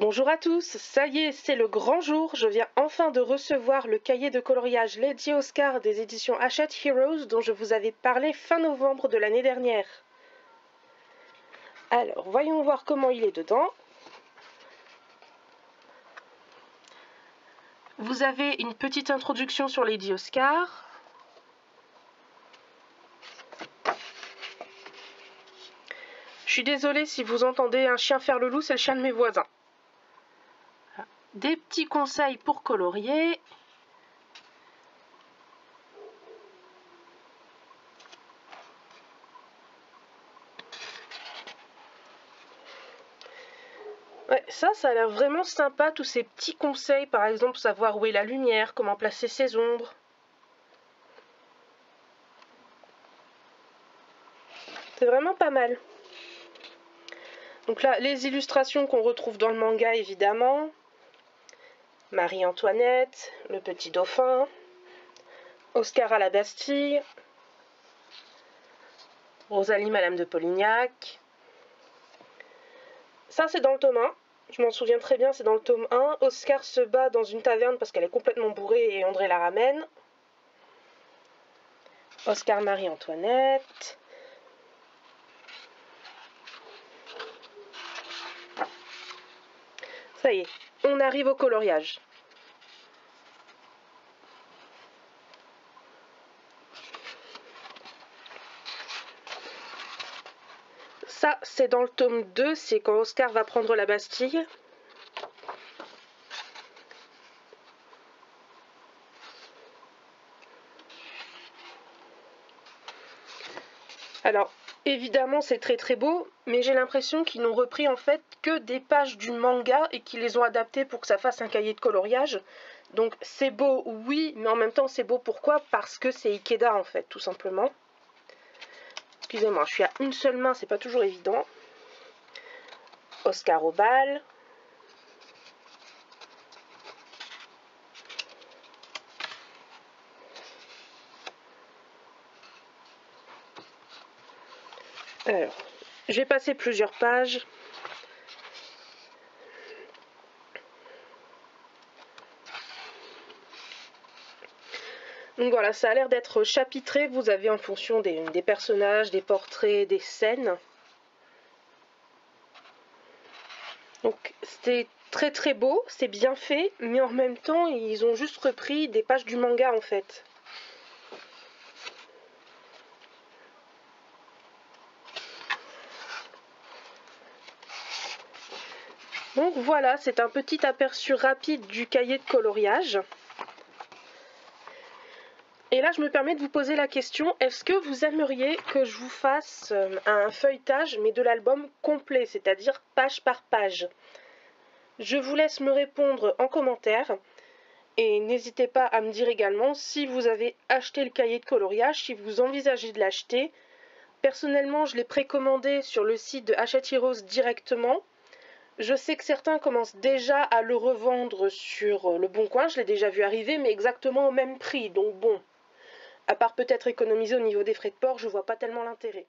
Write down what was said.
Bonjour à tous, ça y est, c'est le grand jour, je viens enfin de recevoir le cahier de coloriage Lady Oscar des éditions Hachette Heroes dont je vous avais parlé fin novembre de l'année dernière. Alors, voyons voir comment il est dedans. Vous avez une petite introduction sur Lady Oscar. Je suis désolée si vous entendez un chien faire le loup, c'est le chien de mes voisins. Des petits conseils pour colorier. Ouais, ça a l'air vraiment sympa, tous ces petits conseils, par exemple savoir où est la lumière, comment placer ses ombres. C'est vraiment pas mal. Donc là, les illustrations qu'on retrouve dans le manga, évidemment. Marie-Antoinette, le petit dauphin, Oscar à la Bastille, Rosalie, Madame de Polignac. Ça, c'est dans le tome 1. Je m'en souviens très bien, c'est dans le tome 1. Oscar se bat dans une taverne parce qu'elle est complètement bourrée et André la ramène. Oscar, Marie-Antoinette. Ça y est, on arrive au coloriage. Ça, c'est dans le tome 2, c'est quand Oscar va prendre la Bastille. Alors, évidemment, c'est très très beau, mais j'ai l'impression qu'ils n'ont repris en fait que des pages du manga et qu'ils les ont adaptées pour que ça fasse un cahier de coloriage. Donc c'est beau, oui, mais en même temps c'est beau pourquoi? Parce que c'est Ikeda en fait, tout simplement. Excusez-moi, je suis à une seule main, c'est pas toujours évident. Oscar au bal. Alors, j'ai passé plusieurs pages. Donc voilà, ça a l'air d'être chapitré. Vous avez en fonction des personnages, des portraits, des scènes. Donc c'est très très beau, c'est bien fait, mais en même temps, ils ont juste repris des pages du manga en fait. Donc voilà, c'est un petit aperçu rapide du cahier de coloriage. Et là, je me permets de vous poser la question, est-ce que vous aimeriez que je vous fasse un feuilletage, mais de l'album complet, c'est-à-dire page par page? Je vous laisse me répondre en commentaire. Et n'hésitez pas à me dire également si vous avez acheté le cahier de coloriage, si vous envisagez de l'acheter. Personnellement, je l'ai précommandé sur le site de Hachette Heroes directement. Je sais que certains commencent déjà à le revendre sur le Bon Coin, je l'ai déjà vu arriver, mais exactement au même prix. Donc bon, à part peut-être économiser au niveau des frais de port, je vois pas tellement l'intérêt.